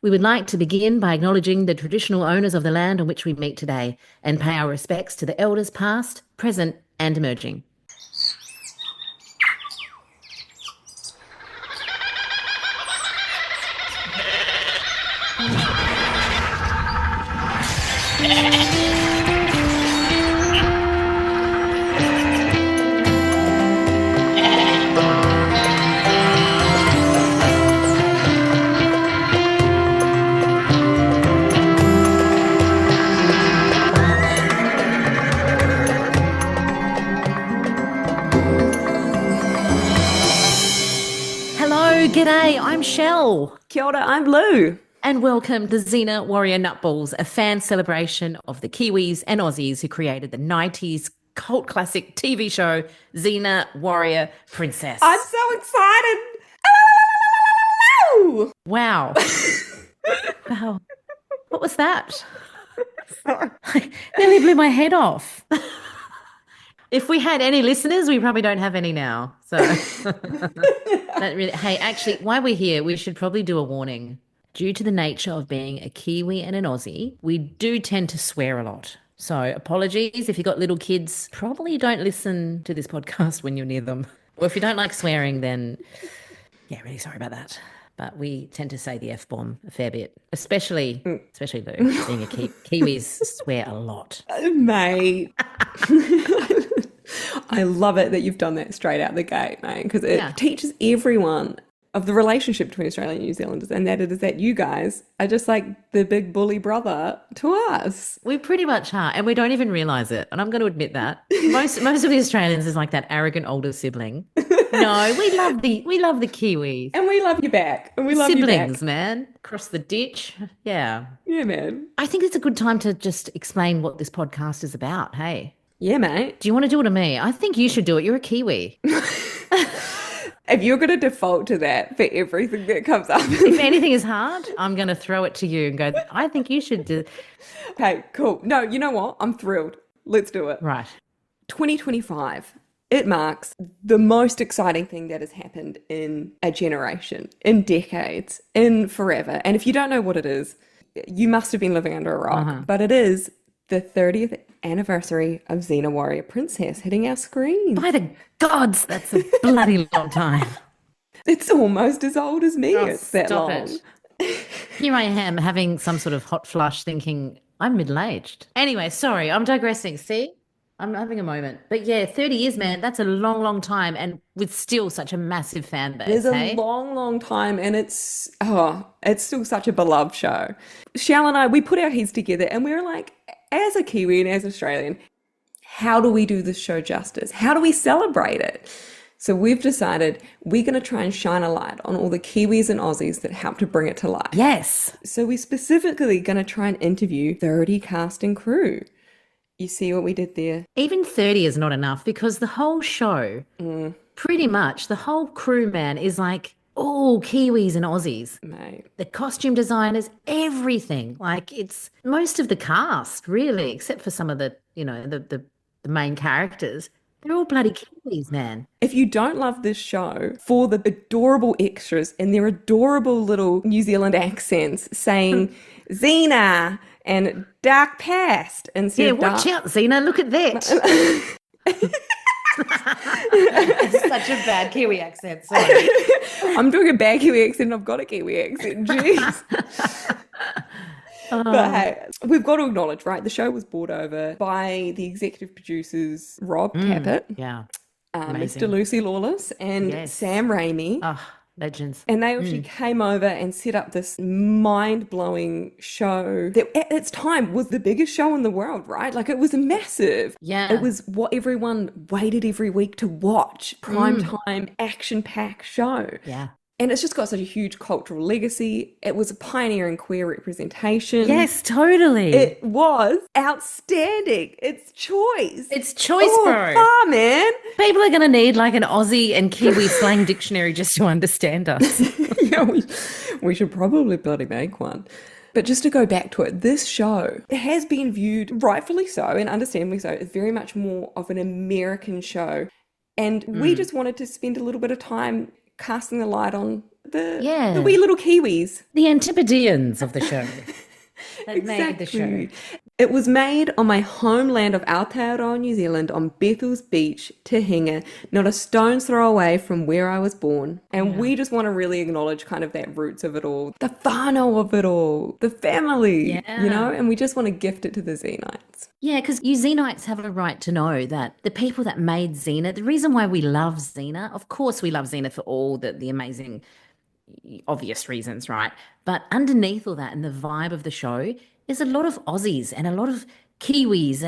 We would like to begin by acknowledging the traditional owners of the land on which we meet today and pay our respects to the elders past, present, and emerging. Hello, g'day, I'm Shell. Kia ora, I'm Lou. And welcome to Xena Warrior Nutballs, a fan celebration of the Kiwis and Aussies who created the 90s cult classic TV show Xena Warrior Princess. I'm so excited. Wow. Wow. What was that? Sorry. Nearly blew my head off. If we had any listeners, we probably don't have any now. So, hey, actually, while we're here, we should probably do a warning. Due to the nature of being a Kiwi and an Aussie, we do tend to swear a lot. So apologies if you've got little kids. Probably don't listen to this podcast when you're near them. Or if you don't like swearing, then yeah, really sorry about that. But we tend to say the F-bomb a fair bit, especially Lou, being a Kiwis swear a lot. Mate. I love it that you've done that straight out the gate, mate, because it teaches everyone of the relationship between Australia and New Zealanders, and that it is that you guys are just like the big bully brother to us. We pretty much are, and we don't even realise it. And I'm going to admit that most of the Australians is like that arrogant older sibling. No, we love the Kiwis, and we love you back, and we love siblings, you back. man. Across the ditch, yeah, man. I think it's a good time to just explain what this podcast is about. Hey, yeah, mate. Do you want to do it to me? I think you should do it. You're a Kiwi. If you're going to default to that for everything that comes up. If anything is hard, I'm going to throw it to you and go, I think you should do. Okay, cool. No, you know what? I'm thrilled. Let's do it. Right. 2025. It marks the most exciting thing that has happened in a generation, in decades, in forever. And if you don't know what it is, you must have been living under a rock. But it is the 30th anniversary of Xena Warrior Princess hitting our screen. By the gods, that's a bloody long time. It's almost as old as me. Oh, it's that long. Here I am having some sort of hot flush thinking I'm middle-aged. Anyway, sorry, I'm digressing. See? I'm having a moment. But yeah, 30 years, man, that's a long, long time, and with still such a massive fan base. It's a long, long time, and it's still such a beloved show. Shal and I, we put our heads together and we were like, as a Kiwi and as Australian, how do we do this show justice? How do we celebrate it? So we've decided we're going to try and shine a light on all the Kiwis and Aussies that helped to bring it to life. Yes. So we're specifically going to try and interview 30 cast and crew. You see what we did there? Even 30 is not enough because the whole show, pretty much the whole crew, man, is like all Kiwis and Aussies. Mate. The costume designers, everything. Like it's most of the cast, really, except for some of the, the main characters. They're all bloody Kiwis, man. If you don't love this show for the adorable extras and their adorable little New Zealand accents saying Xena and dark past instead of watch out, Xena, look at that. It's such a bad Kiwi accent, sorry. I'm doing a bad Kiwi accent and I've got a Kiwi accent, jeez. But hey, we've got to acknowledge, right, the show was brought over by the executive producers Rob Caput, Mr. Lucy Lawless and Sam Raimi. Oh, legends. And they actually came over and set up this mind-blowing show that at its time was the biggest show in the world, right? Like it was massive. Yeah. It was what everyone waited every week to watch. Primetime, action-packed show. Yeah. And it's just got such a huge cultural legacy. It was a pioneer in queer representation. Yes, totally. It was outstanding. It's choice. It's choice, bro. Oh, man. People are going to need like an Aussie and Kiwi slang dictionary just to understand us. Yeah, we should probably bloody make one. But just to go back to it, this show has been viewed, rightfully so and understandably so, as very much more of an American show. And we just wanted to spend a little bit of time casting the light on the Yeah. wee little Kiwis. The Antipodeans of the show that made the show. Exactly. It was made on my homeland of Aotearoa, New Zealand, on Bethel's Beach, Te Hinga, not a stone's throw away from where I was born. And Yeah. we just want to really acknowledge kind of that roots of it all, the whānau of it all, the family, Yeah. and we just want to gift it to the Xenites. Yeah, because you Xenites have a right to know that the people that made Xena, the reason why we love Xena, of course we love Xena for all the amazing obvious reasons, right? But underneath all that and the vibe of the show is a lot of Aussies and a lot of Kiwis,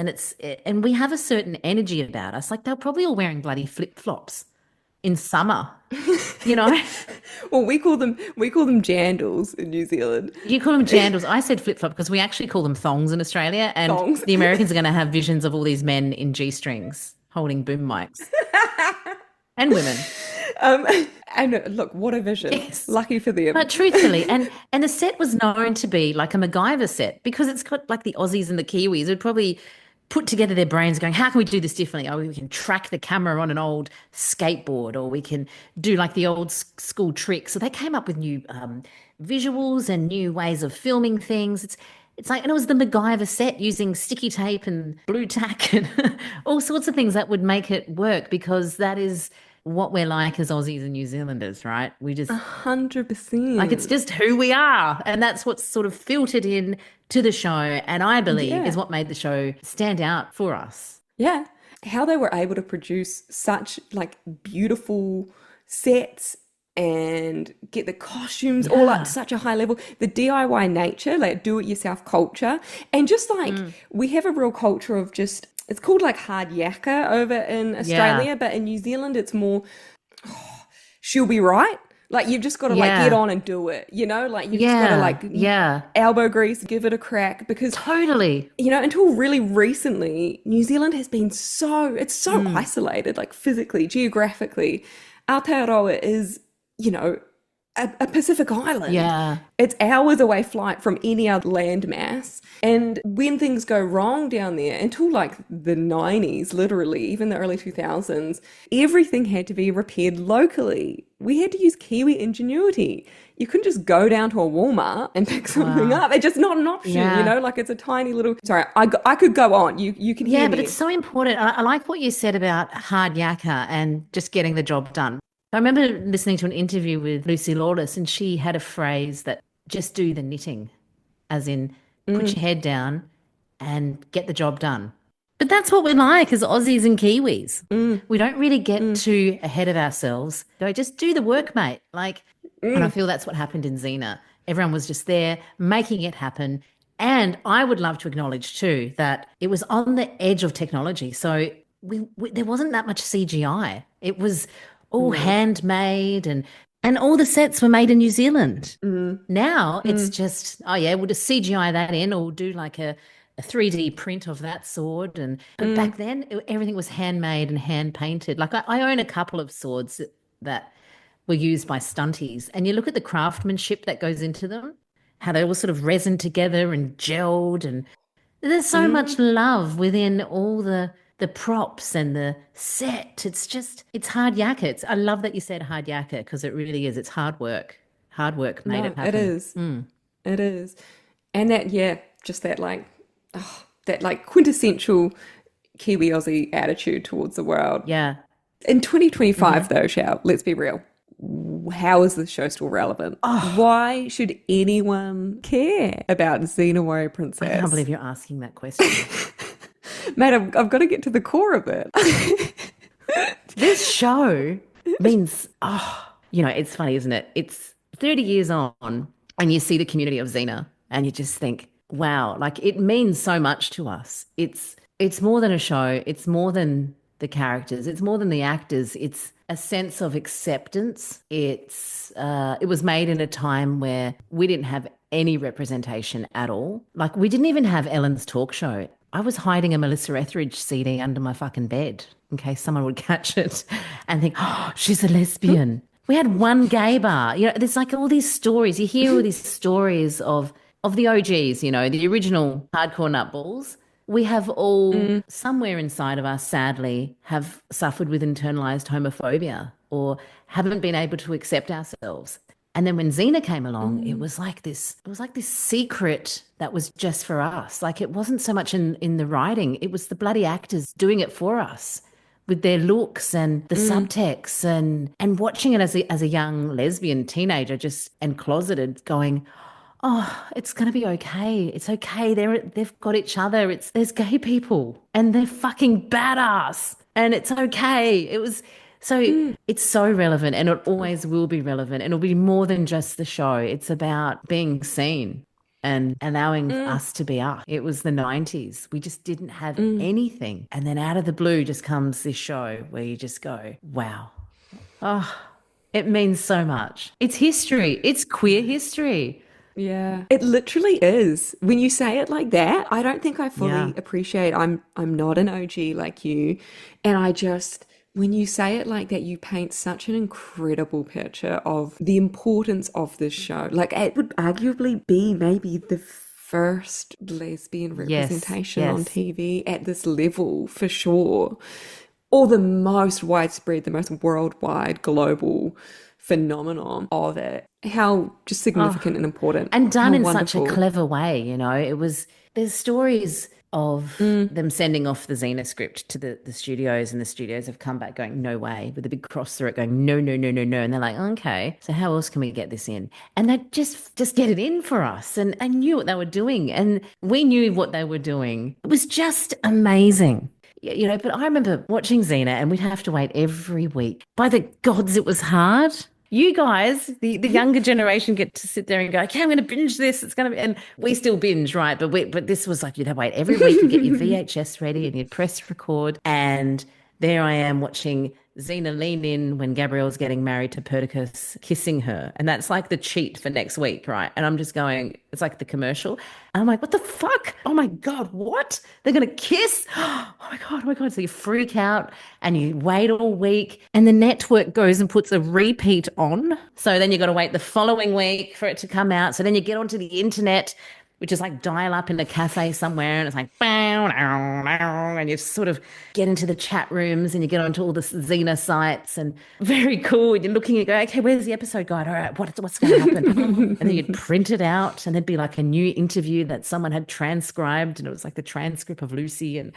and we have a certain energy about us. Like they're probably all wearing bloody flip-flops in summer, you know? Well, we call them jandals in New Zealand. You call them jandals. I said flip-flop because we actually call them thongs in Australia, and Thongs. the Americans are going to have visions of all these men in G-strings holding boom mics and women. Um, and look, what a vision. Yes. Lucky for them. But truthfully, and the set was known to be like a MacGyver set because it's got like the Aussies and the Kiwis would probably put together their brains going, how can we do this differently? Oh, we can track the camera on an old skateboard, or we can do like the old school tricks. So they came up with new visuals and new ways of filming things. It's like, and it was the MacGyver set using sticky tape and blue tack and all sorts of things that would make it work because that is what we're like as Aussies and New Zealanders, right? We just 100%. like it's just who we are. And that's what's sort of filtered in to the show. And I believe is what made the show stand out for us. Yeah. How they were able to produce such like beautiful sets and get the costumes all up to such a high level, the DIY nature, like do it yourself culture. And just like we have a real culture of just, it's called like hard yakka over in Australia, but in New Zealand it's more, she'll be right. Like you've just got to like get on and do it, like you've just got to like elbow grease, give it a crack because Totally. Until really recently, New Zealand has been it's so isolated, like physically, geographically. Aotearoa is, a Pacific island. Yeah. It's hours away flight from any other landmass. And when things go wrong down there, until like the 90s, literally, even the early 2000s, everything had to be repaired locally. We had to use Kiwi ingenuity. You couldn't just go down to a Walmart and pick something up. It's just not an option, like it's a tiny little... Sorry, I could go on. You can hear me. Yeah, but it's so important. I like what you said about hard yakka and just getting the job done. I remember listening to an interview with Lucy Lawless and she had a phrase that just do the knitting, as in put your head down and get the job done. But that's what we're like as Aussies and Kiwis. We don't really get too ahead of ourselves. Go, just do the work, mate. And I feel that's what happened in Xena. Everyone was just there making it happen. And I would love to acknowledge too that it was on the edge of technology. So there wasn't that much CGI. It was all handmade and all the sets were made in New Zealand. Now it's just, we'll just CGI that in or do like a 3D print of that sword. But back then everything was handmade and hand painted. Like I own a couple of swords that were used by stunties, and you look at the craftsmanship that goes into them, how they all sort of resin together and gelled, and there's so much love within all the props and the set. It's hard yakka. I love that you said hard yakka because it really is. It's hard work. Hard work made it happen. It is. It is. And that, just that that quintessential Kiwi Aussie attitude towards the world. Yeah. In 2025 though, Shao, let's be real. How is this show still relevant? Why should anyone care about Xena Warrior Princess? I can't believe you're asking that question. Mate, I've got to get to the core of it. This show means, it's funny, isn't it? It's 30 years on and you see the community of Xena and you just think, wow, like it means so much to us. It's more than a show. It's more than the characters. It's more than the actors. It's a sense of acceptance. It was made in a time where we didn't have any representation at all. Like we didn't even have Ellen's talk show. I was hiding a Melissa Etheridge CD under my fucking bed in case someone would catch it and think, oh, she's a lesbian. We had one gay bar. There's like all these stories. You hear all these stories of the OGs, the original hardcore nutballs. We have all somewhere inside of us, sadly, have suffered with internalized homophobia or haven't been able to accept ourselves. And then when Xena came along, it was like this secret that was just for us. Like it wasn't so much in the writing, it was the bloody actors doing it for us with their looks and the subtext and watching it as a young lesbian teenager just and closeted going, oh, it's gonna be okay. It's okay. They've got each other. There's gay people and they're fucking badass. And it's okay. It's so relevant and it always will be relevant. And it'll be more than just the show. It's about being seen and allowing us to be us. It was the 90s. We just didn't have anything. And then out of the blue just comes this show where you just go, wow. Oh, it means so much. It's history. It's queer history. Yeah. It literally is. When you say it like that, I don't think I Yeah. fully appreciate I'm not an OG like you. And I just when you say it like that, you paint such an incredible picture of the importance of this show. Like it would arguably be maybe the first lesbian Yes. representation on Yes. TV at this level for sure. Or the most widespread, the most worldwide, global phenomenon of it. How just Oh, significant and important. and done How in such a wonderful. clever way, there's stories of Mm, them sending off the Xena script to the studios, and the studios have come back going, no way, with a big cross through it going, no, no, no, no, no. And they're like, okay, so how else can we get this in? And they just get it in for us and knew what they were doing. And we knew what they were doing. It was just amazing. But I remember watching Xena and we'd have to wait every week. By the gods, it was hard. You guys, the younger generation, get to sit there and go, okay, I'm going to binge this. It's going to be, and we still binge, right? But this was like you'd have to wait every week. You get your VHS ready and you'd press record. And there I am watching Xena lean in when Gabrielle's getting married to Perdiccas, kissing her. And that's like the cheat for next week, right? And I'm just going, it's like the commercial. And I'm like, what the fuck? Oh my God, what? They're going to kiss? Oh my God, oh my God. So you freak out and you wait all week and the network goes and puts a repeat on. So then you got to wait the following week for it to come out. So then you get onto the internet, which is like dial up in a cafe somewhere, and it's like, bow, bow, bow, and you sort of get into the chat rooms and you get onto all the Xena sites and very cool. And you're looking and go, okay, where's the episode guide? All right, what's going to happen? And then you'd print it out and there'd be like a new interview that someone had transcribed, and it was like the transcript of Lucy. And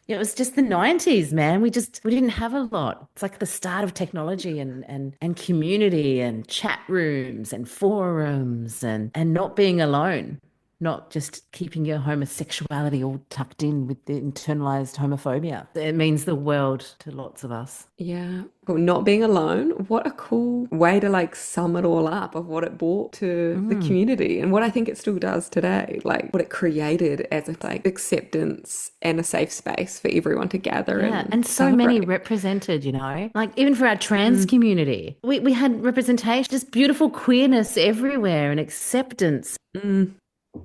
it was just the 90s, man. We didn't have a lot. It's like the start of technology and community and chat rooms and forums and not being alone, not just keeping your homosexuality all tucked in with the internalized homophobia. It means the world to lots of us. yeah. Well, not being alone. What a cool way to like sum it all up of what it brought to the community and what I think it still does today. Like what it created as a like acceptance and a safe space for everyone to gather Yeah, and and so many celebrate. represented, like even for our trans community, we had representation, just beautiful queerness everywhere and acceptance.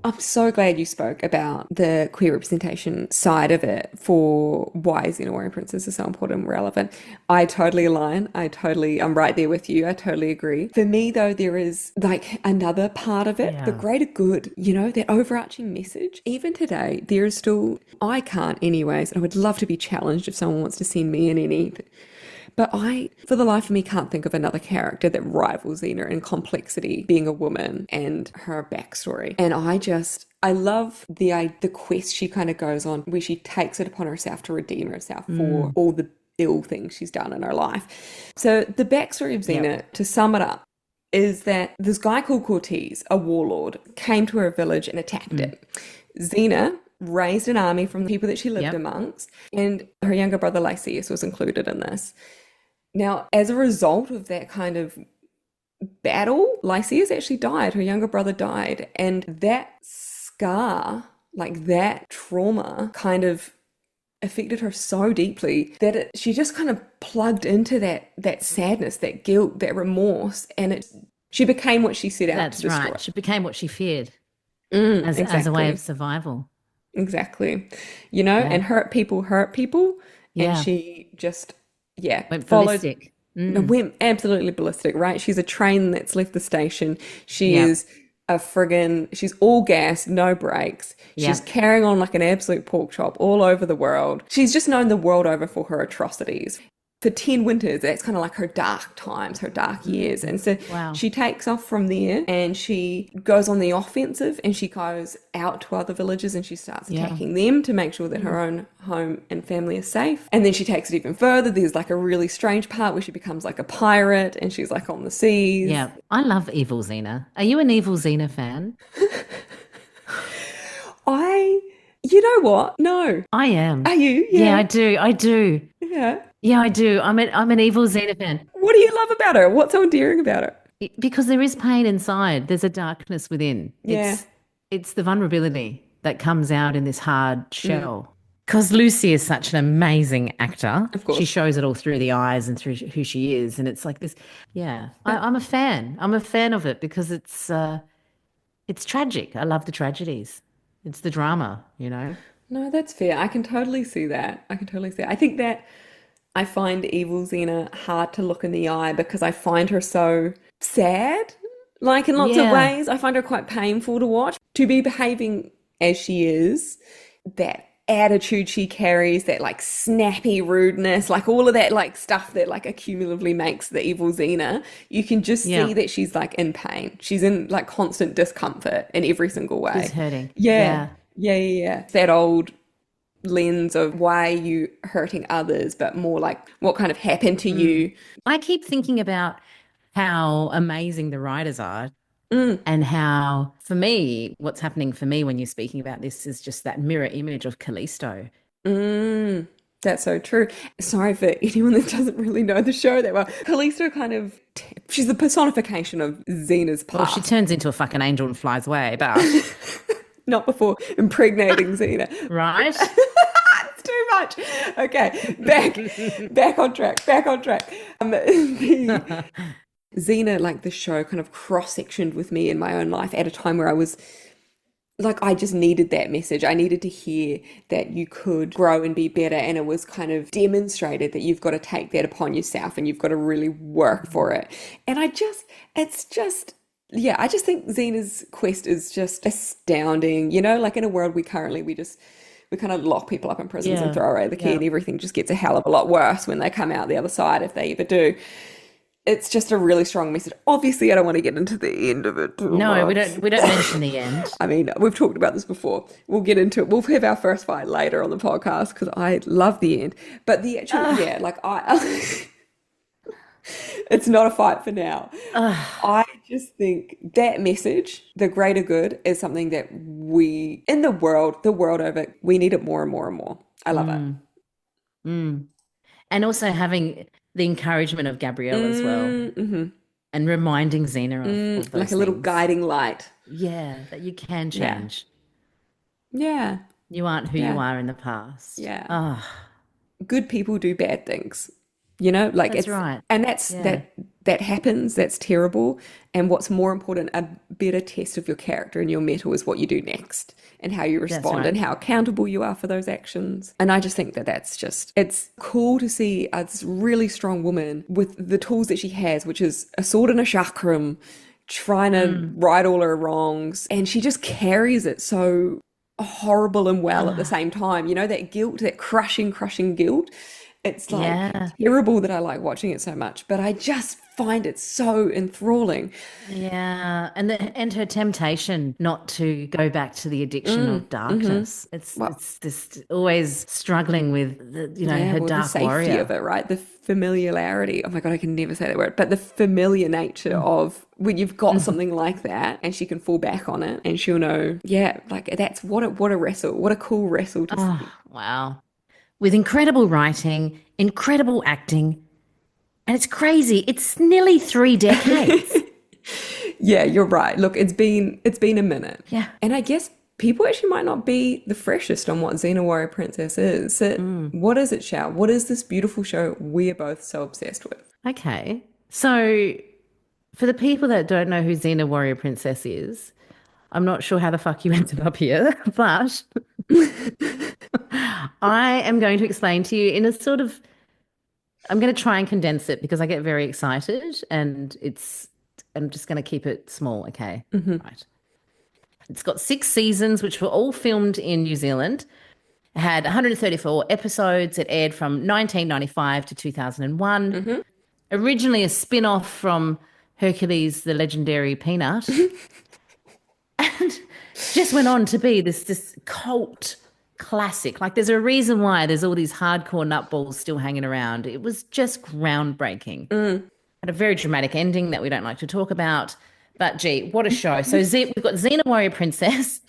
I'm so glad you spoke about the queer representation side of it for why Xena Warrior Princess is so important and relevant. I totally align. I'm right there with you. I totally agree. For me, though, there is like another part of it, the Yeah. greater good, that overarching message. Even today, there is still, I can't anyways, and I would love to be challenged if someone wants to send me in any. But I, for the life of me, can't think of another character that rivals Xena in complexity, being a woman and her backstory. And I love the quest she kind of goes on, where she takes it upon herself to redeem herself for all the ill things she's done in her life. So the backstory of Xena, Yep. to sum it up, is that this guy called Cortez, a warlord, came to her village and attacked it. Xena raised an army from the people that she lived Yep. amongst, and her younger brother Lysias was included in this. Now, as a result of that kind of battle, Lysias actually died. Her younger brother died. And that scar, like that trauma, kind of affected her so deeply that she just kind of plugged into that sadness, that guilt, that remorse, and she became what she set out to That's destroy. right. She became what she feared as a way of Exactly. survival. Exactly. Yeah. And hurt people. And Yeah. she just, yeah, Went followed. ballistic. No, went absolutely ballistic, right? She's a train that's left the station. She Yep. is she's all gas, no brakes. She's Yep. carrying on like an absolute pork chop all over the world. She's just known the world over for her atrocities. for 10 winters, that's kind of like her dark times, her dark years. And so Wow. she takes off from there and she goes on the offensive and she goes out to other villages and she starts Yeah. attacking them to make sure that her own home and family is safe. And then she takes it even further. There's like a really strange part where she becomes like a pirate and she's like on the seas. Yeah. I love Evil Xena. Are you an Evil Xena fan? I, you know what? No. I am. Are you? Yeah, Yeah. I do. I do. Yeah. Yeah, I do. I'm an Evil Xena fan. What do you love about her? What's so endearing about her? Because there is pain inside. There's a darkness within. Yeah. It's the vulnerability that comes out in this hard shell. Because Lucy is such an amazing actor. Of She course. shows it all through the eyes and through who she is. And it's like this, yeah. I'm a fan. I'm a fan of it because it's tragic. I love the tragedies. It's the drama, you know? No, that's fair. I can totally see that. I can totally see it. I think that I find Evil Xena hard to look in the eye because I find her so sad. Like in lots of Yeah. ways, I find her quite painful to watch. To be behaving as she is, that attitude she carries, that like snappy rudeness, like all of that like stuff that like accumulatively makes the Evil Xena, you can just see Yeah. that she's like in pain. She's in like constant discomfort in every single She's way. hurting. Yeah. Yeah. Yeah. That old lens of why are you hurting others, but more like what kind of happened to you. I keep thinking about how amazing the writers are and how, for me, what's happening for me when you're speaking about this is just that mirror image of Callisto. Mm, that's so true. Sorry for anyone that doesn't really know the show that well. Callisto kind of, she's the personification of Xena's Well, she past. turns into a fucking angel and flies away, but Not before impregnating Xena. right? It's too much. Okay, back on track, back on track. Xena, like the show, kind of cross-sectioned with me in my own life at a time where I was like, I just needed that message. I needed to hear that you could grow and be better, and it was kind of demonstrated that you've got to take that upon yourself and you've got to really work for it. And it's just. Yeah, I just think Xena's quest is just astounding. You know, like in a world we kind of lock people up in prisons and Yeah. throw away the key, Yeah. and everything just gets a hell of a lot worse when they come out the other side, if they ever do. It's just a really strong message. Obviously, I don't want to get into the end of it too No, we much. don't mention the end. I mean, we've talked about this before. We'll get into it. We'll have our first fight later on the podcast because I love the end. But the actual, yeah, like I, it's not a fight for now. I just think that message, the greater good, is something that we, in the world over, we need it more and more and more. I love it. Mm. And also having the encouragement of Gabrielle as well and reminding Xena of Like those a little things. guiding light. Yeah, that you can Yeah. change. Yeah. You aren't who you Yeah. are in the past. Yeah. Oh, Good people do bad things. You know, like that's it's, right. and that's Yeah, that happens, that's terrible. And what's more important, a better test of your character and your mettle is what you do next and how you that's respond right. and how accountable you are for those actions. And I just think that that's just, it's cool to see a really strong woman with the tools that she has, which is a sword and a chakram, trying to right all her wrongs. And she just carries it so horrible and well at the same time. You know, that guilt, that crushing guilt. It's like Yeah, terrible that I like watching it so much, but I just find it so enthralling. yeah. And her temptation not to go back to the addiction of darkness. Well, It's this always struggling with yeah, her well, the dark safety of warrior. it, right? The familiarity. Oh my God, I can never say that word, but the familiar nature of when you've got something like that and she can fall back on it and she'll know, yeah, like that's what a wrestle, what a cool wrestle to Oh, see. wow. With incredible writing, incredible acting, and it's crazy. It's nearly 3 decades. Yeah, you're right. Look, it's been a minute. Yeah. And I guess people actually might not be the freshest on what Xena Warrior Princess is. So what is it, Shao? What is this beautiful show we are both so obsessed with? Okay. So, for the people that don't know who Xena Warrior Princess is, I'm not sure how the fuck you ended up here, but I am going to explain to you in a sort of, I'm going to try and condense it because I get very excited and I'm just going to keep it small, okay? Right. It's got 6 seasons, which were all filmed in New Zealand. It had 134 episodes. It aired from 1995 to 2001. Mm-hmm. Originally a spin-off from Hercules the Legendary Peanut. And just went on to be this cult classic. Like there's a reason why there's all these hardcore nutballs still hanging around. It was just groundbreaking. Had a very dramatic ending that we don't like to talk about. But gee, what a show. So we've got Xena Warrior Princess,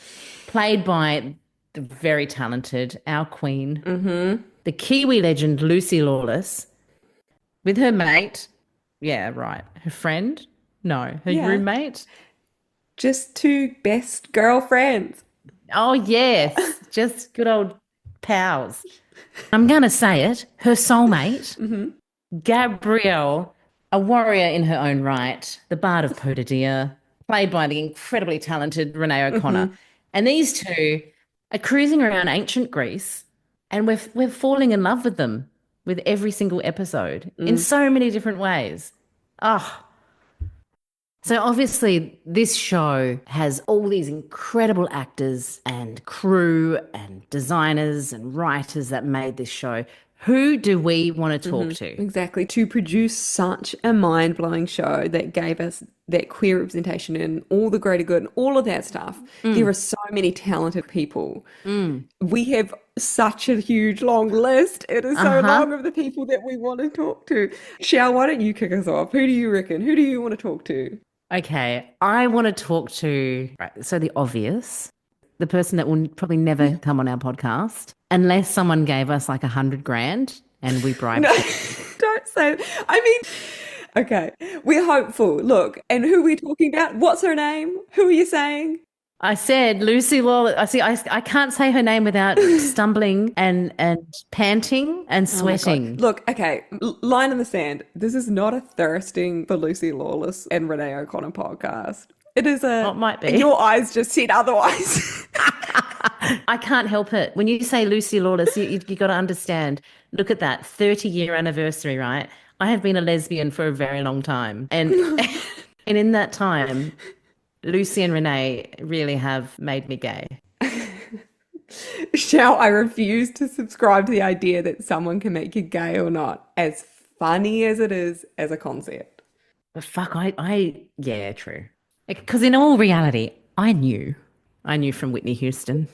played by the very talented, our queen, the Kiwi legend Lucy Lawless, with her mate. Yeah, right. Her friend? No, her Yeah. roommate. Just two best girlfriends. Oh, yes. Just good old pals. I'm going to say it. Her soulmate, Gabrielle, a warrior in her own right, the Bard of Potidier, played by the incredibly talented Renee O'Connor. And these two are cruising around ancient Greece, and we're falling in love with them with every single episode in so many different ways. Oh, so obviously this show has all these incredible actors and crew and designers and writers that made this show. Who do we want to talk to? Exactly. To produce such a mind-blowing show that gave us that queer representation and all the greater good and all of that stuff. There are so many talented people. We have such a huge long list. It is so long of the people that we want to talk to. Shal, why don't you kick us off? Who do you reckon? Who do you want to talk to? Okay, I want to talk to, right, so the obvious, the person that will probably never come on our podcast unless someone gave us like 100 grand and we bribed No, them. don't say that. I mean, okay, we're hopeful. Look, and who are we talking about? What's her name? Who are you saying? I said Lucy Lawless. I can't say her name without stumbling and panting and Oh my sweating. God. Look, okay, line in the sand. This is not a thirsting for Lucy Lawless and Renee O'Connor podcast. It is a. It might be. Your eyes just said otherwise. I can't help it. When you say Lucy Lawless, you got to understand. Look at that 30-year anniversary, right? I have been a lesbian for a very long time, and and in that time, Lucy and Renee really have made me gay. Shall I refuse to subscribe to the idea that someone can make you gay or not, as funny as it is as a concept. But fuck, yeah, true. Because in all reality, I knew from Whitney Houston.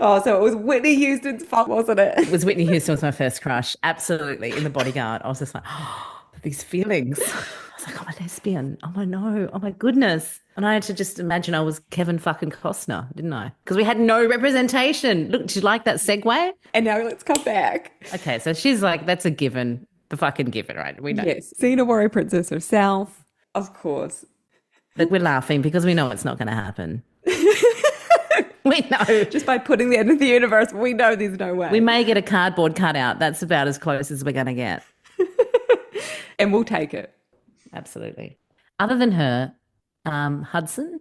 Oh, so it was Whitney Houston's fault, wasn't it? It was Whitney Houston was my first crush. Absolutely. In The Bodyguard. I was just like, oh, these feelings. I was like, I'm a lesbian. Oh, no. Oh, my goodness. And I had to just imagine I was Kevin fucking Costner, didn't I? Because we had no representation. Look, did you like that segue? And now let's come back. Okay, so she's like, that's a given. The fucking given, right? We know. Yes, Xena Warrior Princess herself, of course. But we're laughing because we know it's not going to happen. We know. Just by putting that into the universe, we know there's no way. We may get a cardboard cutout. That's about as close as we're going to get. And we'll take it. Absolutely. Other than her, Hudson,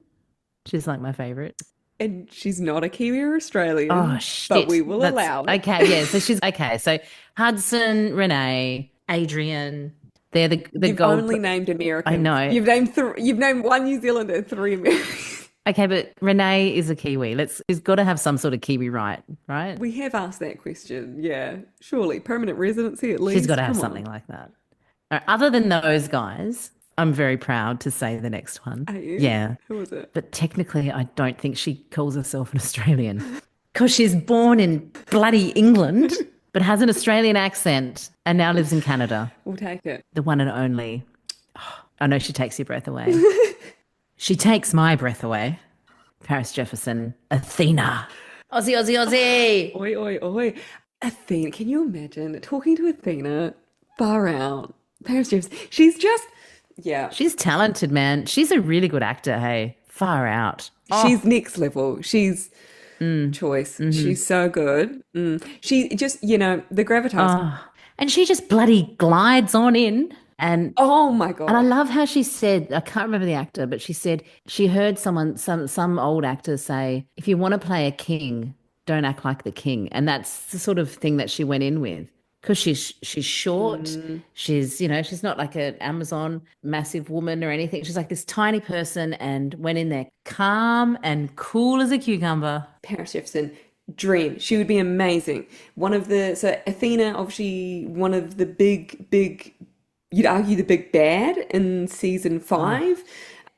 she's like my favorite. And she's not a Kiwi or Australian. Oh, shit. But we will allow it. Okay, yeah. So she's okay. So Hudson, Renee, Adrian, they're the You've gold. only named Americans. I know. You've named one New Zealander and 3 Americans. Okay, but Renee is a Kiwi. She's got to have some sort of Kiwi right? We have asked that question. Yeah, surely permanent residency at least. She's got to have Come something on. like that. All right, other than those guys, I'm very proud to say the next one. Are you? Yeah. Who was it? But technically, I don't think she calls herself an Australian because she's born in bloody England, but has an Australian accent and now lives in Canada. We'll take it. The one and only. Oh, I know she takes your breath away. She takes my breath away. Paris Jefferson, Athena. Aussie, Aussie, Aussie. Oi, oi, oi. Athena, can you imagine talking to Athena? Far out. Paris James. She's just, yeah. She's talented, man. She's a really good actor, hey. Far out. She's next level. She's choice. She's so good. She just, the gravitas. And she just bloody glides on in. And Oh my God. and I love how she said, I can't remember the actor, but she said she heard some old actor say, if you want to play a king, don't act like the king. And that's the sort of thing that she went in with. Because she's short, she's not like an Amazon massive woman or anything. She's like this tiny person and went in there calm and cool as a cucumber. Paris Jefferson, Dream. She would be amazing. So Athena, obviously one of the big, you'd argue the big bad in season Oh, five.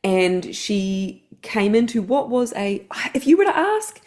And she came into what was a, if you were to ask,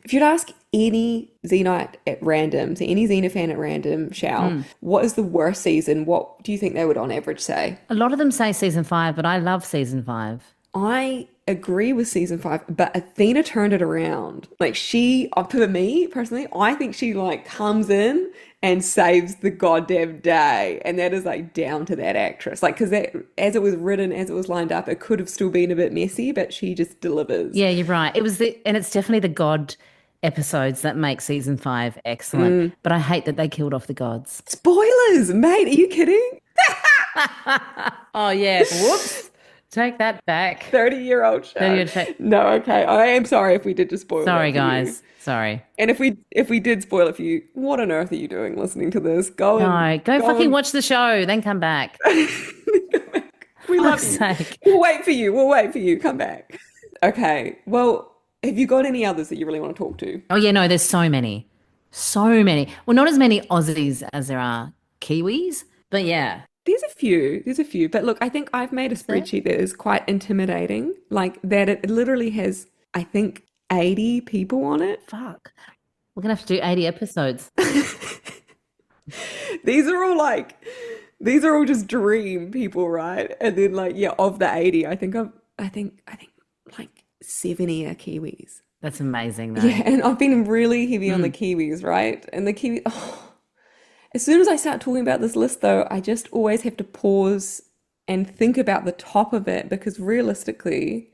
if you'd ask any Xenite at random, so any Xena fan at random, Shao, mm. what is the worst season? What do you think they would on average say? A lot of them say season five, but I love season five. I agree with season five, but Athena turned it around. Like for me personally, I think she like comes in and saves the goddamn day, and that is like down to that actress. Like, because that, as it was written, as it was lined up, it could have still been a bit messy, but she just delivers. Yeah, you're right. And it's definitely the God episodes that make season five excellent. But I hate that they killed off the gods. Spoilers, mate. Are you kidding? Oh yeah. Whoops. Take that back. 30-year-old Then show. you'd say, No, okay. I am sorry if we did just spoil sorry, that for you. guys. Sorry. And if we did spoil it for you, what on earth are you doing listening to this? No, go Go fucking and watch the show, then come back. we love Fuck's you. sake. We'll wait for you. We'll wait for you. Come back. Okay. Well, have you got any others that you really want to talk to? Oh yeah, no, there's so many. So many. Well, not as many Aussies as there are Kiwis, but yeah. There's a few. There's a few. But look, I think I've made a Is there? spreadsheet that is quite intimidating. Like that it literally has, I think, 80 people on it. Fuck. We're gonna have to do 80 episodes. These are all like these are all just dream people, right? And then like yeah, of the 80, I think like 70 are Kiwis. That's amazing though. Yeah, and I've been really heavy on the Mm. Kiwis, right? And the Kiwi as soon as I start talking about this list though, I just always have to pause and think about the top of it because realistically,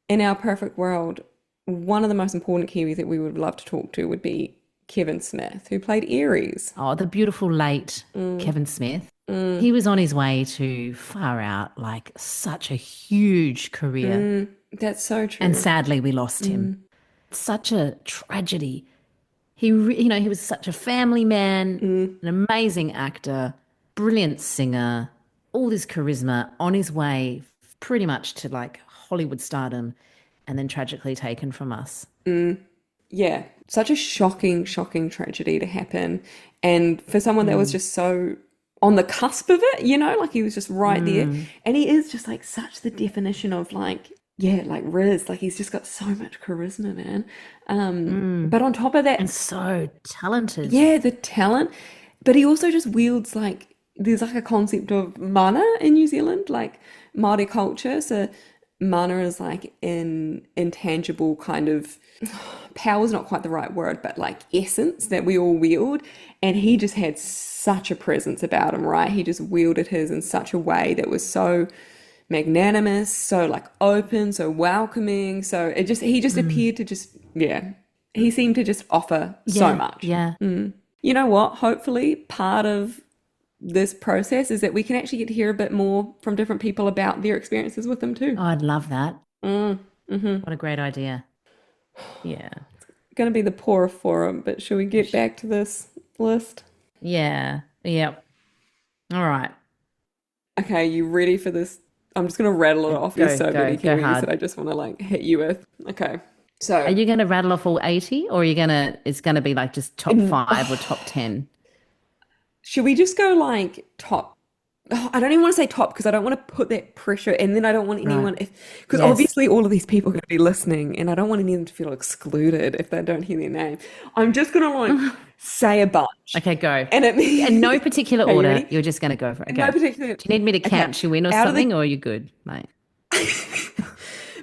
in our perfect world, one of the most important Kiwis that we would love to talk to would be Kevin Smith, who played Ares. Oh, the beautiful late Kevin Smith. He was on his way to far out, like such a huge career. That's so And true. sadly, we lost him. Such a tragedy. He was such a family man, an amazing actor, brilliant singer, all this charisma on his way pretty much to like Hollywood stardom and then tragically taken from us. Yeah, such a shocking, shocking tragedy to happen. And for someone that was Mm, just so on the cusp of it, like he was just right there. mm, And he is just like such the definition of like, yeah, like Riz. Like he's just got so much charisma, man. mm. But on top of that, And so talented. yeah, the talent. But he also just wields like there's like a concept of mana in New Zealand, like Māori culture. So mana is like an intangible kind of power is not quite the right word, but like essence that we all wield. And he just had such a presence about him, right? He just wielded his in such a way that was so magnanimous, so like open, so welcoming. So he just Mm. appeared to just, yeah, he seemed to just offer so Yeah, much. yeah. You know what? Hopefully, part of this process is that we can actually get to hear a bit more from different people about their experiences with them too. Oh, I'd love that. Mm, hmm What a great idea. Yeah. Going to be the poorer forum, but should we get back to this list? Yeah. Yep. All right. Okay, you ready for this? I'm just going to rattle it off. There's Go, so go, many go Kiwis hard. that I just want to like hit you with. Okay, Are so you going to rattle off all 80 or are you going to, it's going to be like just top five or top 10? should we just go like top? Oh, I don't even want to say top because I don't want to put that pressure, and then I don't want Right. anyone because Yes. obviously all of these people are going to be listening, and I don't want any of them to feel excluded if they don't hear their name. I'm just gonna like say a bunch, Okay, go. and it In means no particular okay, you order, ready? you're just going to go for it. In no Okay. particular. Do you need me to Okay, count you in or out of the something or are you good, mate?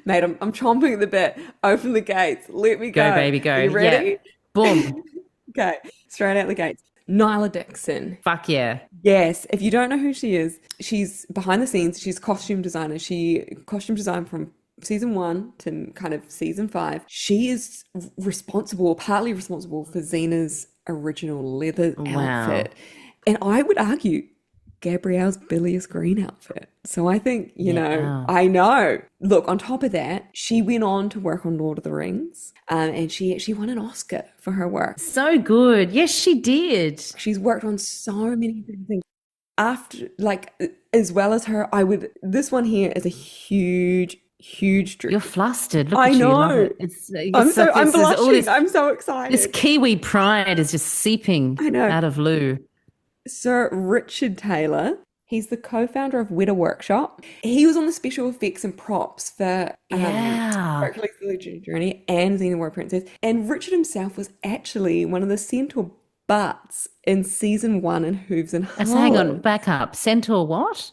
mate, I'm chomping at the bit. Open the gates. Let me Go, go. baby, Are go. you Yeah. ready? Boom. Okay, straight out the gates. Nyla Dixon. Fuck yeah. Yes, if you don't know who she is, she's behind the scenes. She's costume designer. She costume designed from season one to kind of season five. She is responsible, partly responsible for Xena's original leather Wow. outfit. And I would argue Gabrielle's bilious green outfit. So I think, Yeah. I know. Look, on top of that, she went on to work on Lord of the Rings, and she actually won an Oscar for her work. So good. Yes, she did. She's worked on so many different things after like as well as her I would this one here is a huge Huge dream. You're flustered. Look I at you. Love know. it. It's such I'm there's all blushing. I'm so this excited. Kiwi pride is just seeping I know. out of Lou. Sir Richard Taylor, he's the co-founder of Weta Workshop. He was on the special effects and props for Yeah. Hercules the Legendary Journey and Xena Warrior Princess. And Richard himself was actually one of the centaur butts in season 1 in Hooves and So hang on, Harlow. back up. Centaur what?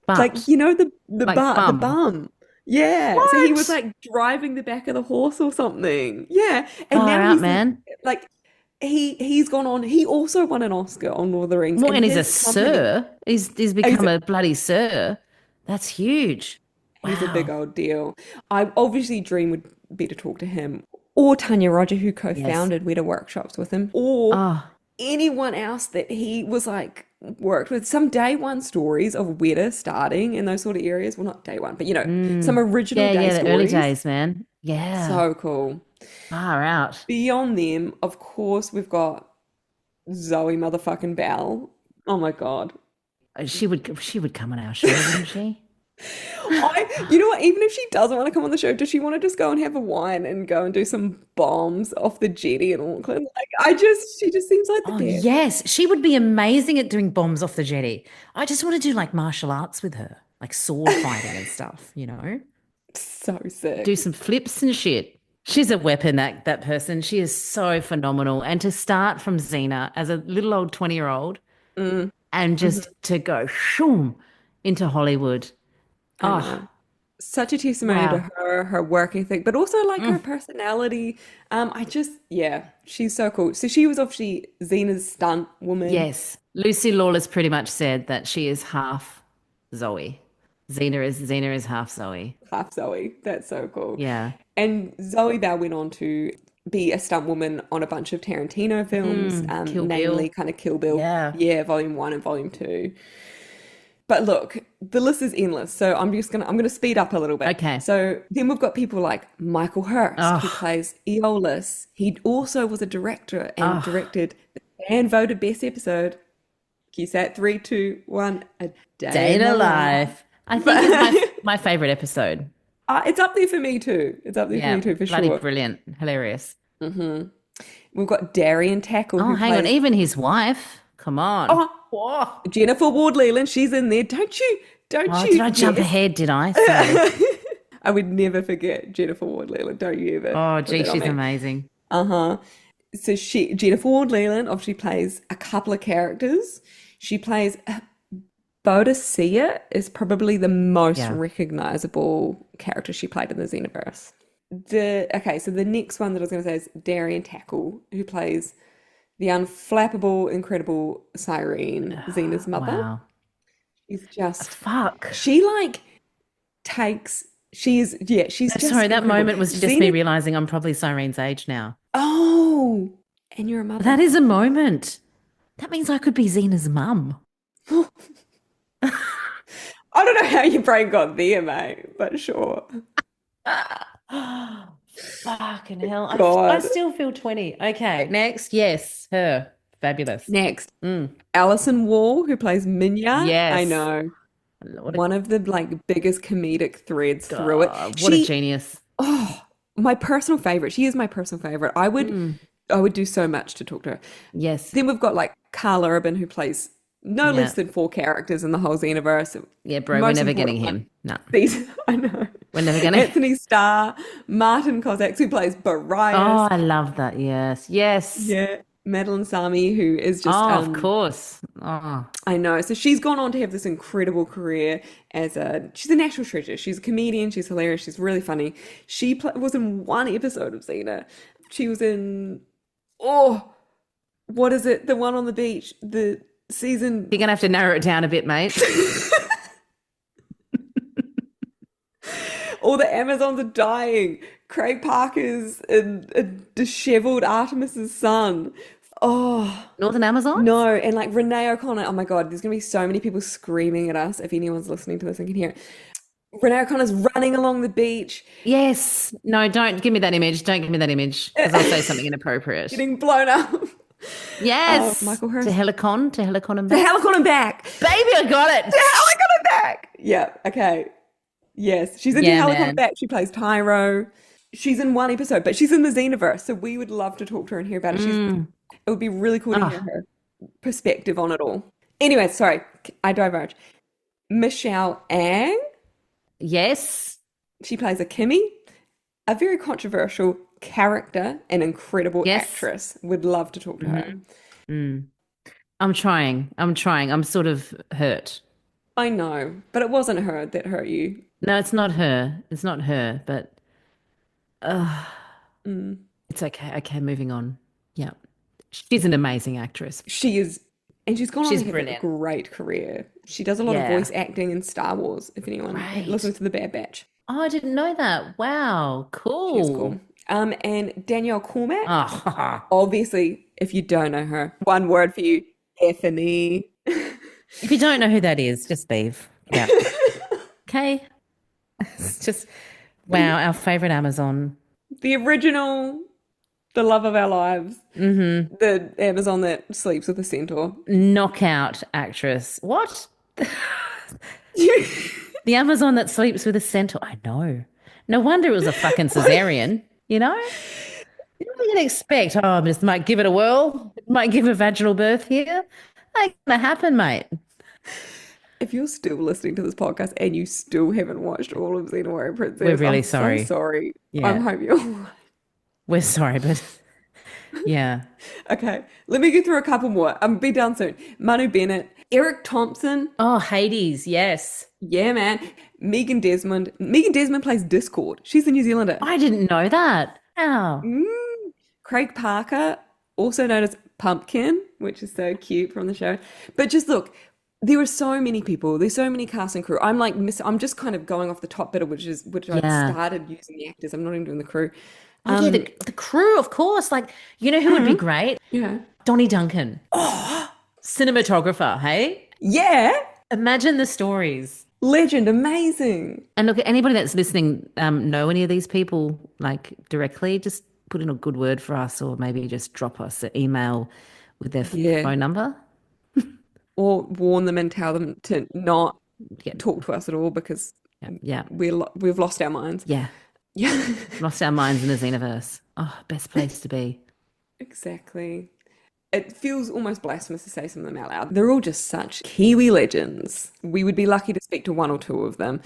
Like, Butt. you know, the Like butt, the bum. bum. Yeah. So he was What? like driving the back of the horse or something. Yeah. And Far now out, he's man. like he's gone on. He also won an Oscar on Lord of the Rings, Well, and and he's a his company. sir. He's He's become a bloody sir. That's huge. he's a big Wow. old deal. I obviously dream would be to talk to him or Tanya Roger, who Yes. co-founded Weta Workshops with him, or Oh, anyone else that he was like worked with. Some day one stories of Weta starting in those sort of areas. Well, not day one, but some original yeah, day yeah, the early stories. days, man. Yeah. So cool. Far out. Beyond them, of course, we've got Zoe motherfucking Bell. Oh my God. She would come on our show, wouldn't she? You know what? Even if she doesn't want to come on the show, does she want to just go and have a wine and go and do some bombs off the jetty in Auckland? Like, she just seems like the Oh, best. yes. She would be amazing at doing bombs off the jetty. I just want to do like martial arts with her, like sword fighting and stuff. So Do sick. some flips and shit. She's a weapon, that person. She is so phenomenal. And to start from Xena as a little old 20-year-old Mm, and mhm. just to go shoom into Hollywood. I Oh, know. Such a testimony to wow. her work ethic, but also like her Mm. personality. Yeah, she's so cool. So she was obviously Xena's stunt woman, Yes. Lucy Lawless pretty much said that she is half Zoe. Xena is half Zoe. half Zoe. That's so cool. Yeah. And Zoe Bell went on to be a stunt woman on a bunch of Tarantino films, Kill namely Bill. kind of Kill Bill, Yeah. yeah, Volume 1 and Volume 2. But look, the list is endless, so I'm gonna speed up a little bit. Okay. So then we've got people like Michael Hurst, who Oh, plays Aeolus. He also was a director and oh, directed and voted best episode. QSAT 3, 2, 1, A Day Day in in a the Life. I think is my Life. my favorite episode. It's up there for me too. It's up there for me Yeah, too, for bloody sure. brilliant, hilarious. We've got Darian Tackle, Oh, who hang on, plays even his wife. Come on. oh Whoa. Jennifer Ward Leland. She's in there. Don't Oh, did you? I jump Yes. ahead? Did I? Sorry. I would never forget Jennifer Ward Leland. Don't you ever Oh, put gee, that on she's me. amazing. Uh-huh. So Jennifer Ward Leland obviously plays a couple of characters. She plays Bodicea is probably the most Yeah. recognizable character she played in the Xenoverse. So the next one that I was going to say is Darian Tackle, who plays the unflappable, incredible Cyrene, Xena's mother. Wow. She's just Fuck. she like takes she's No, just sorry, that incredible. moment was just me Xena, realizing I'm probably Cyrene's age now. oh, and you're a That mother. is a moment. That means I could be Zena's mum. I don't know how your brain got there, mate, but sure. Fucking hell. I God. still feel 20. Okay, next. Yes, her. Fabulous. Next, Mm. Alison Wall, who plays Minya. I Yes. know. What a, One of the like biggest comedic threads through it. what a genius. Oh, my personal favorite. She is my personal favorite. Mm. I would do so much to talk to her. Yes. Then we've got like Carl Urban, who plays no Yeah. less than 4 characters in the whole Xenoverse. Yeah, bro, we're Most never getting important one, him. No, these I know. we're never gonna. Anthony Starr, Martin Kozaks, who plays Oh, Barias. I love that. Yes. Yes. Yeah, Madeline Sami, who is just Oh, of course. Oh, I know. So she's gone on to have this incredible career she's a national treasure. She's a comedian. She's hilarious. She's really funny. Was in one episode of Xena. She was in, oh, what is it? The one on the beach, the season. you're gonna have to narrow it down a bit, mate. All the Amazons are dying. Craig Parker's a disheveled Artemis's son. Oh, Northern Amazons? no. And like Renee O'Connor. Oh my God, there's going to be so many people screaming at us if anyone's listening to this and can hear it. Renee O'Connor's running along the beach, Yes. No, don't give me that image. Don't give me that image because I'll say something inappropriate. getting blown up. Yes. Michael Hurst. To Helicon and The back. Helicon back. Baby, I got The it. Helicon back. Yeah, okay. Yes, she's in Yeah, Hell Comes man. Back. She plays Tyro. She's in one episode, but she's in the Xenoverse, so we would love to talk to her and hear about it. Mm. It would be really cool to hear Oh, her perspective on it all. Anyway, sorry, I diverge. Michelle Ang, yes. she plays a Kimmy, a very controversial character, an incredible Yes. actress. Would love to talk to her. Hmm. Mm. I'm trying. I'm trying. I'm sort of hurt. I know, but it wasn't her that hurt you. No, it's not her. It's not her, but Mm. it's okay. Okay, moving on. Yeah. She's an amazing actress. She is, and she's gone on She's to have a brilliant. great career. She does a lot of Yeah. voice acting in Star Wars, if anyone Great. listens to The Bad Batch. Oh, I didn't know that. Wow. She is cool. Cool. And Danielle Cormack, Oh, obviously, if you don't know her, one word for you, Stephanie. if you don't know who that is, just leave. Yeah. Okay. It's just, wow, our favorite Amazon. The original, the love of our lives, Mm-hmm. the Amazon that sleeps with a centaur. Knockout actress. What? The Amazon that sleeps with a centaur. I know. No wonder it was a fucking cesarean, you know? What are you gonna expect? Oh, just might give it a whirl. Might give a vaginal birth here. Ain't gonna happen, mate. If you're still listening to this podcast and you still haven't watched all of Xena Warrior We're Princess, really I'm so sorry. sorry. I Yeah. hope you're We're sorry, but yeah. okay. Let me get through a couple more. I'm be done soon. Manu Bennett, Eric Thompson, Oh, Hades, yes. yeah, man. Megan Desmond. Megan Desmond plays Discord. She's a New Zealander. I didn't know that. Wow. Mm. Craig Parker, also known as Pumpkin, which is so cute from the show. But just look, there are so many people. There's so many cast and crew. I'm like, I'm just kind of going off the top bit, which I'd Yeah. started using the actors. I'm not even doing the crew. Oh, yeah, the crew, of course. Like, you know who would be great? Yeah. Donnie Duncan. Cinematographer, hey? Yeah. Imagine the stories. Legend. Amazing. And look, anybody that's listening, know any of these people like directly, just put in a good word for us or maybe just drop us an email with their Yeah. phone number. Or warn them and tell them to not Yeah, talk to us at all because yeah, yeah, we've lost our minds. yeah. Yeah. Lost our minds in the Xenoverse. Oh, best place to be. Exactly. It feels almost blasphemous to say some of them out loud. They're all just such Kiwi legends. We would be lucky to speak to one or two of them.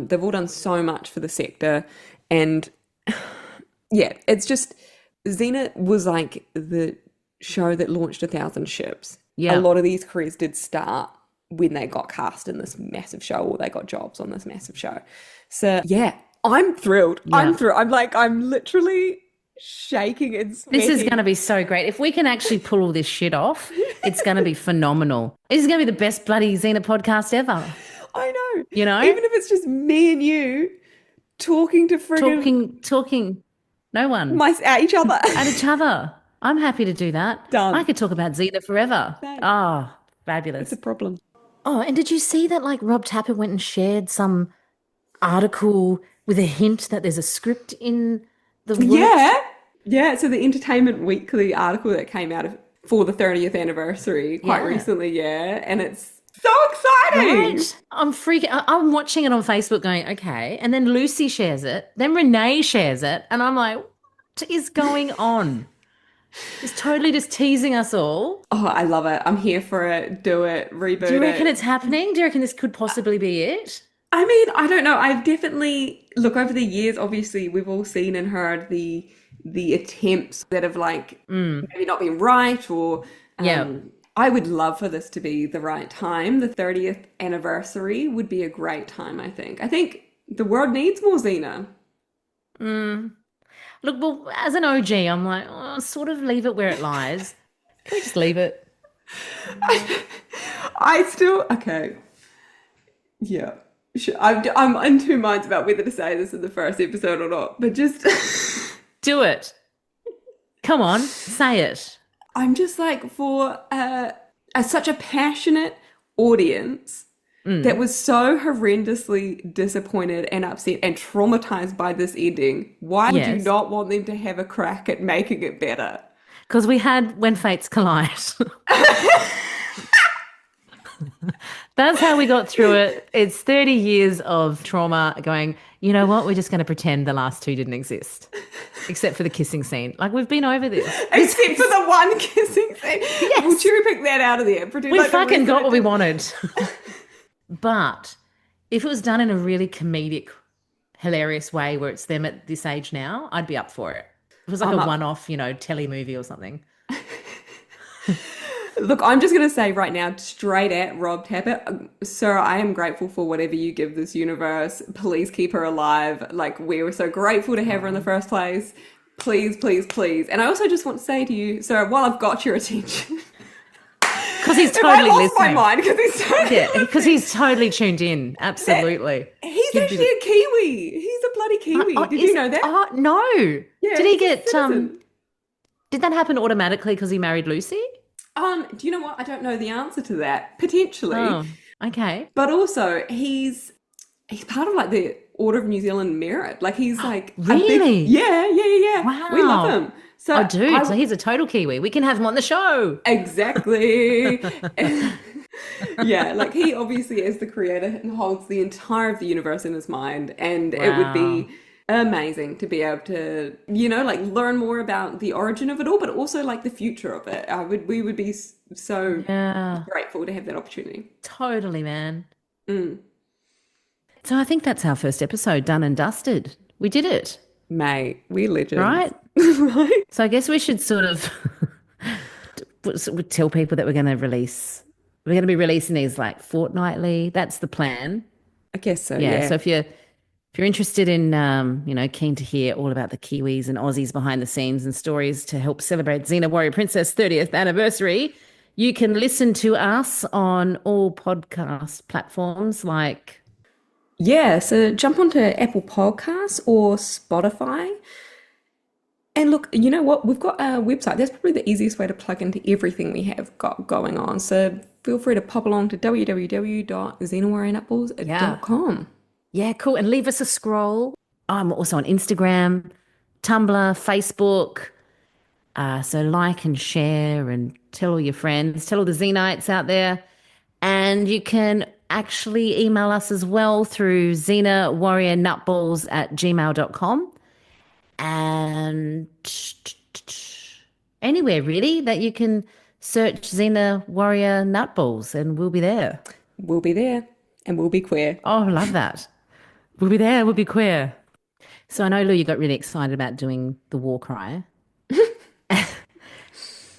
They've all done so much for the sector. And yeah, it's just, Xena was like the show that launched 1,000 ships. A Yeah. lot of these careers did start when they got cast in this massive show or they got jobs on this massive show. So yeah, I'm thrilled. I'm Yeah. thrilled. I'm literally shaking and This is going sweating. to be so great. If we can actually pull all this shit off, it's going to be phenomenal. This is going to be the best bloody Xena podcast ever. I know. You know? Even if it's just me and you talking to friggin' Talking, no one at each other. at each other. I'm happy to do that. Done. I could talk about Xena forever. Same. Oh, It's a fabulous. problem. Oh, and did you see that like Rob Tapper went and shared some article with a hint that there's a script in the works? Yeah. Yeah. So the Entertainment Weekly article that came out for the 30th anniversary quite Yeah. recently, yeah. And it's so exciting. Right? I'm freaking. I'm watching it on Facebook, going, okay. And then Lucy shares it. Then Renee shares it, and I'm like, what is going on? It's totally just teasing us all. Oh, I love it. I'm here for it. Do it. Reboot Do you reckon it. it's happening? Do you reckon this could possibly be it? I mean, I don't know. I've definitely look over the years. Obviously, we've all seen and heard the attempts that have like maybe not been right, or Yeah. I would love for this to be the right time. The 30th anniversary would be a great time. I think. I think the world needs more Xena. Look, well, as an OG, I'm like, oh, sort of leave it where it lies. Can we just leave it? I still okay. Yeah, sure. I'm in two minds about whether to say this in the first episode or not. But just Do it. Come on, say it. I'm just like for such a passionate audience that was so horrendously disappointed and upset and traumatized by this ending. Why would you Yes. not want them to have a crack at making it better? Because we had When Fates Collide. That's how we got through it. It's 30 years of trauma going, you know what? We're just going to pretend the last two didn't exist, except for the kissing scene. Like, we've been over this. Except for the one kissing scene. Yes. We'll cherry pick that out of there. Pretend We like the fucking rest got of what it we didn't. wanted. But if it was done in a really comedic, hilarious way where it's them at this age now, I'd be up for it. It was like I'm a up. one-off, telly movie or something. Look, I'm just going to say right now, straight at Rob Tappert, sir, I am grateful for whatever you give this universe. Please keep her alive. Like, we were so grateful to have her in the first place. Please, please, please. And I also just want to say to you, sir, while I've got your attention, Because he's if I totally lost my listening. mind, because he's totally, Yeah, because he's totally tuned in. Absolutely. he's He'd be actually a Kiwi. He's a bloody Kiwi. Oh, Did you know that? Oh, no. Yeah, Did he he's a get citizen. did that happen automatically because he married Lucy? Do you know what? I don't know the answer to that. Potentially. Oh, okay. But also, he's part of like the Order of New Zealand Merit. Like he's like a Really? big, yeah. We love Wow. him. So Oh, dude, so he's a total Kiwi. We can have him on the show. exactly. Yeah, like he obviously is the creator and holds the entire of the universe in his mind, and it would Wow. be amazing to be able to, like learn more about the origin of it all, but also like the future of it. We would be so Yeah, grateful to have that opportunity. totally, man. Mm. So I think that's our first episode done and dusted. We did it, Mate, we legends. right? Right? So I guess we should sort of tell people that we're going to be releasing these like fortnightly. That's the plan. I guess so, Yeah. yeah. So if you're interested in, keen to hear all about the Kiwis and Aussies behind the scenes and stories to help celebrate Xena Warrior Princess 30th anniversary, you can listen to us on all podcast platforms like, Yeah, so jump onto Apple Podcasts or Spotify. And look, you know what? We've got a website. That's probably the easiest way to plug into everything we have got going on. So feel free to pop along to www.xenawarriornutballs.com. yeah, cool. And leave us a scroll. I'm also on Instagram, Tumblr, Facebook. So like and share and tell all your friends, tell all the Xenites out there. And you can actually email us as well through xenawarriornutballs@gmail.com. And anywhere really that you can search Xena Warrior Nutballs and we'll be there. We'll be there and we'll be queer. Oh, I love that. We'll be there, we'll be queer. So I know, Lou, you got really excited about doing the war cry.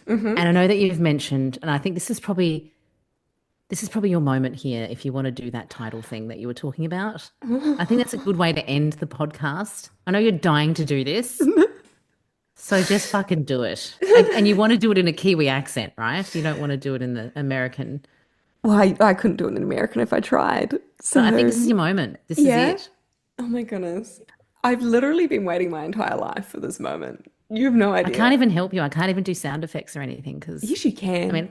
And I know that you've mentioned, and I think this is probably your moment here if you want to do that title thing that you were talking about. I think that's a good way to end the podcast. I know you're dying to do this. So just fucking do it. And you want to do it in a Kiwi accent, right? You don't want to do it in the American. Well, I couldn't do it in American if I tried. So So I think this is your moment. This is yeah. it. Oh my goodness. I've literally been waiting my entire life for this moment. You have no I idea. can't even help you. I can't even do sound effects or anything because, Yes, you can. I mean,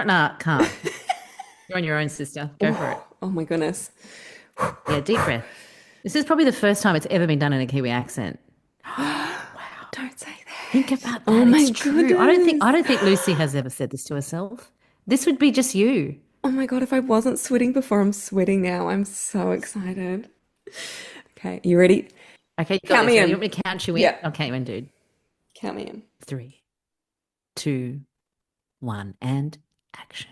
nah, can't. You're on your own, sister. Go for it. Oh my goodness. Yeah, deep breath. This is probably the first time it's ever been done in a Kiwi accent. Don't say that. Think about that. Oh my It's true. I goodness. don't think Lucy has ever said this to herself. This would be just you. Oh my God, if I wasn't sweating before, I'm sweating now. I'm so excited. Okay, you ready? Okay, you got Count this. me Ready? in. You want me to count you in? Yeah. I'll count you in, dude. Count me in. 3, 2, 1, and action.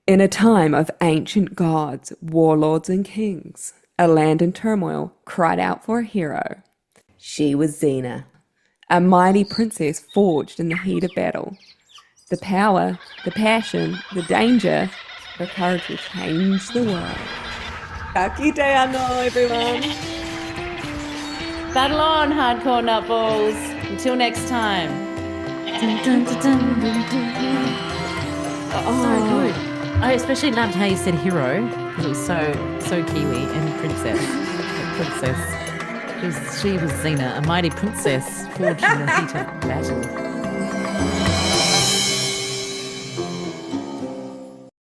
In a time of ancient gods, warlords, and kings, a land in turmoil cried out for a hero. She was Xena, a mighty princess forged in the heat of battle. The power, the passion, the danger, her courage will change the world. Kaki te ano, everyone. Battle on, hardcore nutballs. Until next time. Dun, dun, dun, dun, dun, dun. So good. I especially loved how you said hero because it was so Kiwi and princess. Princess. She was Xena, a mighty princess forged in the heat of battle.